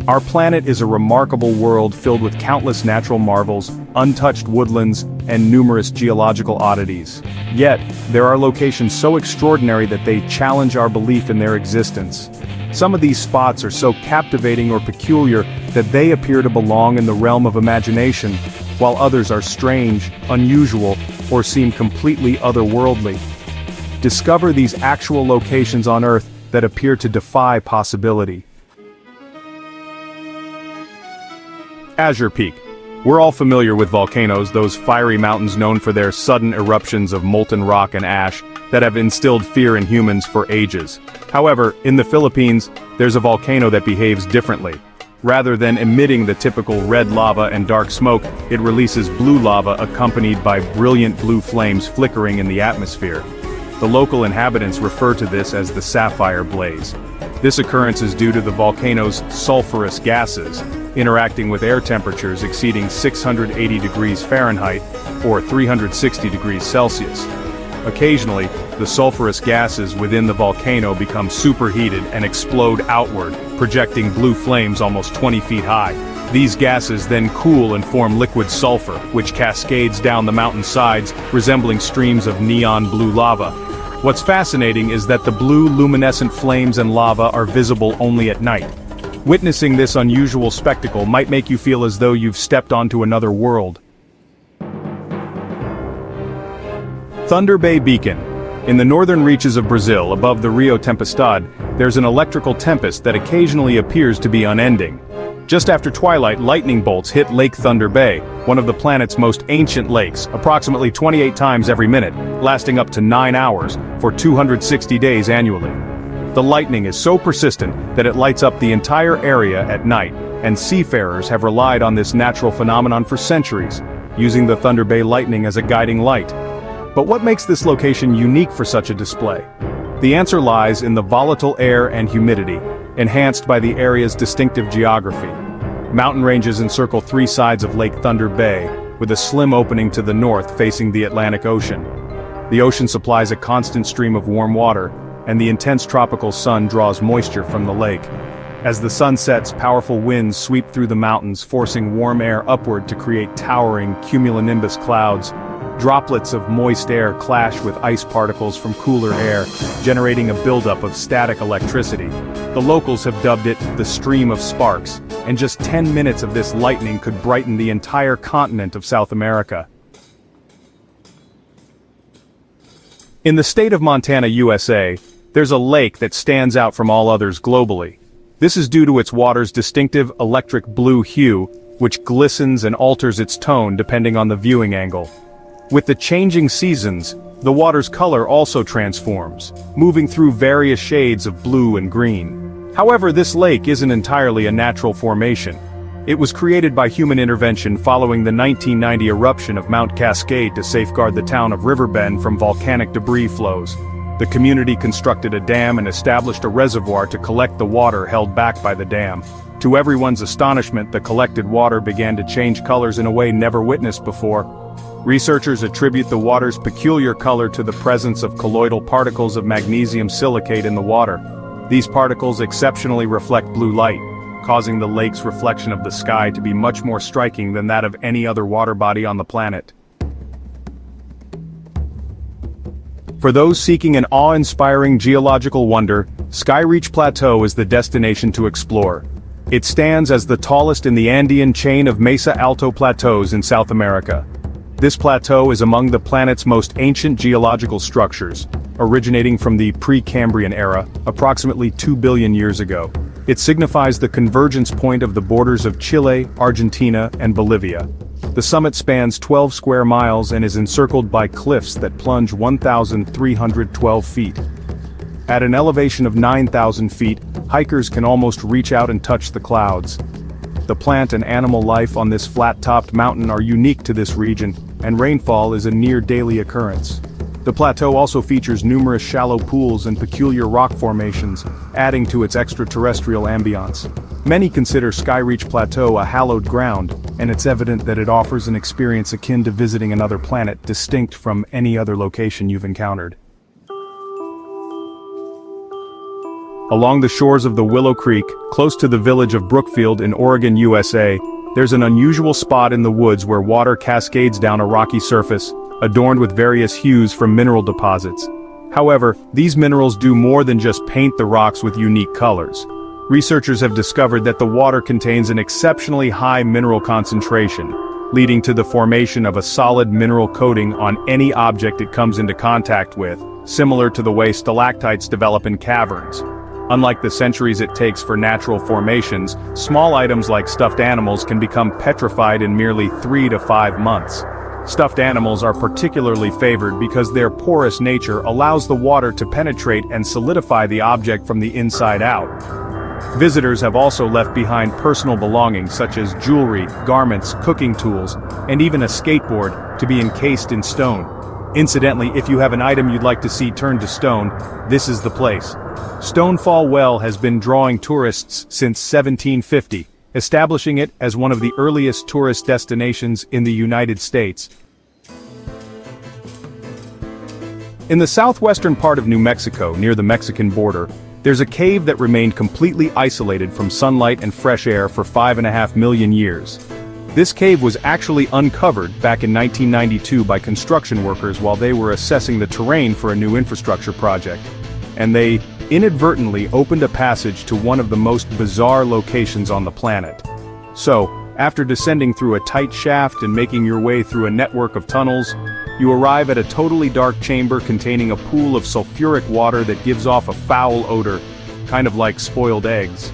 Our planet is a remarkable world filled with countless natural marvels, untouched woodlands, and numerous geological oddities. Yet, there are locations so extraordinary that they challenge our belief in their existence. Some of these spots are so captivating or peculiar that they appear to belong in the realm of imagination, while others are strange, unusual, or seem completely otherworldly. Discover these actual locations on Earth that appear to defy possibility. Azure Peak. We're all familiar with volcanoes, those fiery mountains known for their sudden eruptions of molten rock and ash that have instilled fear in humans for ages. However, in the Philippines, there's a volcano that behaves differently. Rather than emitting the typical red lava and dark smoke, it releases blue lava accompanied by brilliant blue flames flickering in the atmosphere. The local inhabitants refer to this as the sapphire blaze. This occurrence is due to the volcano's sulfurous gases interacting with air temperatures exceeding 680 degrees Fahrenheit or 360 degrees Celsius. Occasionally, the sulfurous gases within the volcano become superheated and explode outward, projecting blue flames almost 20 feet high. These gases then cool and form liquid sulfur, which cascades down the mountain sides, resembling streams of neon blue lava. What's fascinating is that the blue luminescent flames and lava are visible only at night. Witnessing this unusual spectacle might make you feel as though you've stepped onto another world. Thunder Bay Beacon. In the northern reaches of Brazil, above the Rio Tempestad, there's an electrical tempest that occasionally appears to be unending. Just after twilight, lightning bolts hit Lake Thunder Bay, one of the planet's most ancient lakes, approximately 28 times every minute, lasting up to 9 hours, for 260 days annually. The lightning is so persistent that it lights up the entire area at night, and seafarers have relied on this natural phenomenon for centuries, using the Thunder Bay lightning as a guiding light. But what makes this location unique for such a display? The answer lies in the volatile air and humidity, enhanced by the area's distinctive geography. Mountain ranges encircle 3 sides of Lake Thunder Bay, with a slim opening to the north facing the Atlantic Ocean. The ocean supplies a constant stream of warm water, and the intense tropical sun draws moisture from the lake. As the sun sets, powerful winds sweep through the mountains, forcing warm air upward to create towering cumulonimbus clouds. Droplets of moist air clash with ice particles from cooler air, generating a buildup of static electricity. The locals have dubbed it the Stream of Sparks, and just 10 minutes of this lightning could brighten the entire continent of South America. In the state of Montana, USA, there's a lake that stands out from all others globally. This is due to its water's distinctive electric blue hue, which glistens and alters its tone depending on the viewing angle. With the changing seasons, the water's color also transforms, moving through various shades of blue and green. However, this lake isn't entirely a natural formation. It was created by human intervention following the 1990 eruption of Mount Cascade to safeguard the town of Riverbend from volcanic debris flows. The community constructed a dam and established a reservoir to collect the water held back by the dam. To everyone's astonishment, the collected water began to change colors in a way never witnessed before. Researchers attribute the water's peculiar color to the presence of colloidal particles of magnesium silicate in the water. These particles exceptionally reflect blue light, causing the lake's reflection of the sky to be much more striking than that of any other water body on the planet. For those seeking an awe-inspiring geological wonder, Skyreach Plateau is the destination to explore. It stands as the tallest in the Andean chain of Mesa Alto plateaus in South America. This plateau is among the planet's most ancient geological structures, originating from the Precambrian era, approximately 2 billion years ago. It signifies the convergence point of the borders of Chile, Argentina, and Bolivia. The summit spans 12 square miles and is encircled by cliffs that plunge 1,312 feet. At an elevation of 9,000 feet, hikers can almost reach out and touch the clouds. The plant and animal life on this flat-topped mountain are unique to this region, and rainfall is a near-daily occurrence. The plateau also features numerous shallow pools and peculiar rock formations, adding to its extraterrestrial ambiance. Many consider Skyreach Plateau a hallowed ground, and it's evident that it offers an experience akin to visiting another planet distinct from any other location you've encountered. Along the shores of the Willow Creek, close to the village of Brookfield in Oregon, USA, there's an unusual spot in the woods where water cascades down a rocky surface, adorned with various hues from mineral deposits. However, these minerals do more than just paint the rocks with unique colors. Researchers have discovered that the water contains an exceptionally high mineral concentration, leading to the formation of a solid mineral coating on any object it comes into contact with, similar to the way stalactites develop in caverns. Unlike the centuries it takes for natural formations, small items like stuffed animals can become petrified in merely 3 to 5 months. Stuffed animals are particularly favored because their porous nature allows the water to penetrate and solidify the object from the inside out. Visitors have also left behind personal belongings such as jewelry, garments, cooking tools, and even a skateboard to be encased in stone. Incidentally, if you have an item you'd like to see turned to stone, this is the place. Stonefall Well has been drawing tourists since 1750, establishing it as one of the earliest tourist destinations in the United States. In the southwestern part of New Mexico, near the Mexican border, there's a cave that remained completely isolated from sunlight and fresh air for 5.5 million years. This cave was actually uncovered back in 1992 by construction workers while they were assessing the terrain for a new infrastructure project. And they inadvertently opened a passage to one of the most bizarre locations on the planet. So, after descending through a tight shaft and making your way through a network of tunnels, you arrive at a totally dark chamber containing a pool of sulfuric water that gives off a foul odor, kind of like spoiled eggs.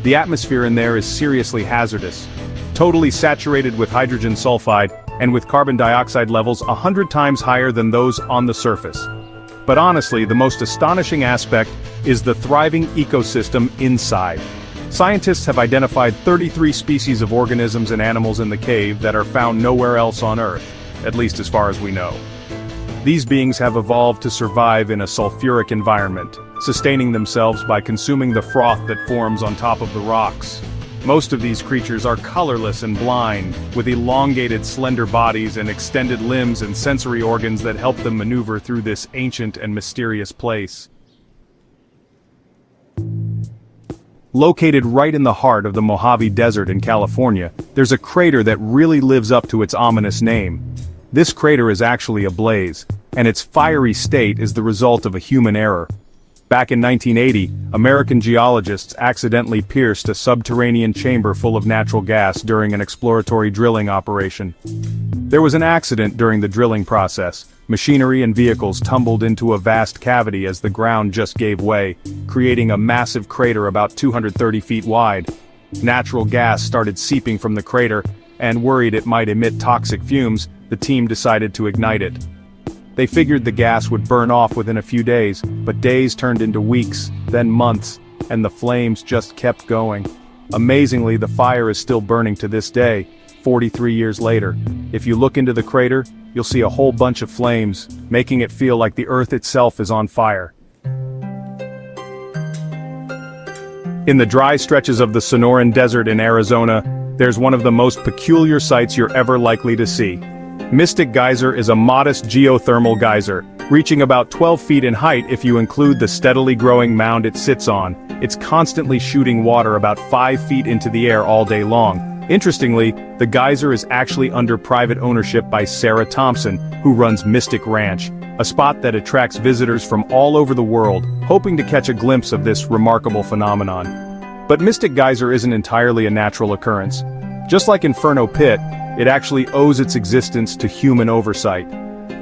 The atmosphere in there is seriously hazardous, totally saturated with hydrogen sulfide, and with carbon dioxide levels 100 times higher than those on the surface. But honestly, the most astonishing aspect is the thriving ecosystem inside. Scientists have identified 33 species of organisms and animals in the cave that are found nowhere else on Earth, at least as far as we know. These beings have evolved to survive in a sulfuric environment, sustaining themselves by consuming the froth that forms on top of the rocks. Most of these creatures are colorless and blind, with elongated slender bodies and extended limbs and sensory organs that help them maneuver through this ancient and mysterious place. Located right in the heart of the Mojave Desert in California, there's a crater that really lives up to its ominous name. This crater is actually ablaze, and its fiery state is the result of a human error. Back in 1980, American geologists accidentally pierced a subterranean chamber full of natural gas during an exploratory drilling operation. There was an accident during the drilling process. Machinery and vehicles tumbled into a vast cavity as the ground just gave way, creating a massive crater about 230 feet wide. Natural gas started seeping from the crater, and worried it might emit toxic fumes, the team decided to ignite it. They figured the gas would burn off within a few days, but days turned into weeks, then months, and the flames just kept going. Amazingly, the fire is still burning to this day, 43 years later. If you look into the crater, you'll see a whole bunch of flames, making it feel like the Earth itself is on fire. In the dry stretches of the Sonoran Desert in Arizona, there's one of the most peculiar sights you're ever likely to see. Mystic Geyser is a modest geothermal geyser, reaching about 12 feet in height if you include the steadily growing mound it sits on. It's constantly shooting water about 5 feet into the air all day long. Interestingly, the geyser is actually under private ownership by Sarah Thompson, who runs Mystic Ranch, a spot that attracts visitors from all over the world, hoping to catch a glimpse of this remarkable phenomenon. But Mystic Geyser isn't entirely a natural occurrence. Just like Inferno Pit, it actually owes its existence to human oversight.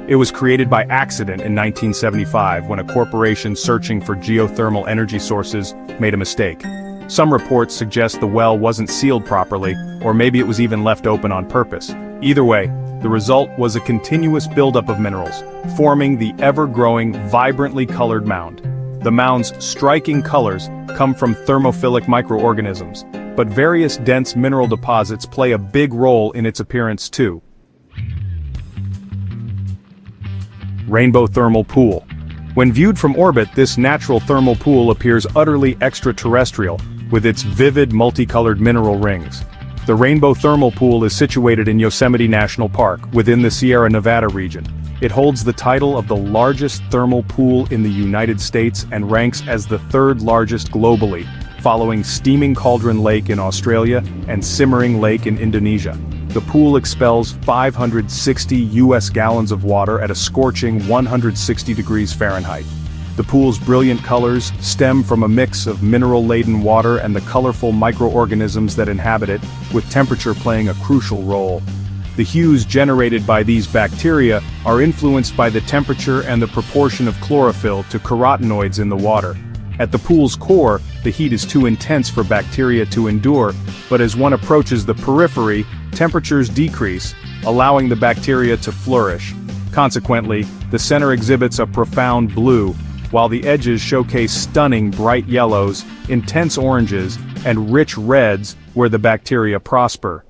It was created by accident in 1975 when a corporation searching for geothermal energy sources made a mistake. Some reports suggest the well wasn't sealed properly, or maybe it was even left open on purpose. Either way, the result was a continuous buildup of minerals, forming the ever-growing, vibrantly colored mound. The mound's striking colors come from thermophilic microorganisms, but various dense mineral deposits play a big role in its appearance too. Rainbow Thermal Pool. When viewed from orbit, this natural thermal pool appears utterly extraterrestrial, with its vivid multicolored mineral rings. The Rainbow Thermal Pool is situated in Yosemite National Park, within the Sierra Nevada region. It holds the title of the largest thermal pool in the United States and ranks as the third largest globally, following Steaming Cauldron Lake in Australia and Simmering Lake in Indonesia. The pool expels 560 US gallons of water at a scorching 160 degrees Fahrenheit. The pool's brilliant colors stem from a mix of mineral-laden water and the colorful microorganisms that inhabit it, with temperature playing a crucial role. The hues generated by these bacteria are influenced by the temperature and the proportion of chlorophyll to carotenoids in the water. At the pool's core, the heat is too intense for bacteria to endure, but as one approaches the periphery, temperatures decrease, allowing the bacteria to flourish. Consequently, the center exhibits a profound blue, while the edges showcase stunning bright yellows, intense oranges, and rich reds where the bacteria prosper.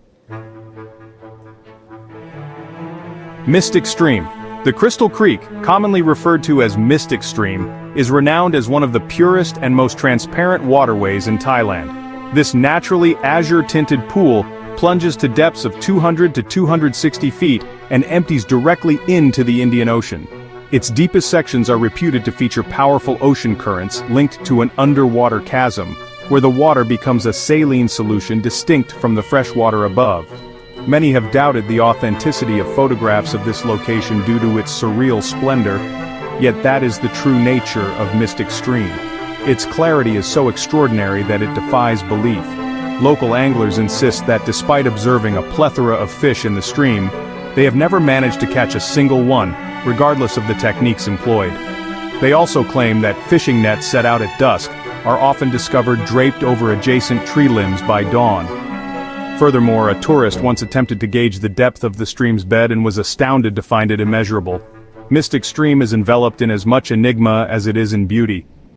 Mystic Stream. The Crystal Creek, commonly referred to as Mystic Stream, is renowned as one of the purest and most transparent waterways in Thailand. This naturally azure-tinted pool plunges to depths of 200 to 260 feet and empties directly into the Indian Ocean. Its deepest sections are reputed to feature powerful ocean currents linked to an underwater chasm, where the water becomes a saline solution distinct from the fresh water above. Many have doubted the authenticity of photographs of this location due to its surreal splendor, yet that is the true nature of Mystic Stream. Its clarity is so extraordinary that it defies belief. Local anglers insist that despite observing a plethora of fish in the stream, they have never managed to catch a single one, regardless of the techniques employed. They also claim that fishing nets set out at dusk are often discovered draped over adjacent tree limbs by dawn. Furthermore, a tourist once attempted to gauge the depth of the stream's bed and was astounded to find it immeasurable. Mystic Stream is enveloped in as much enigma as it is in beauty.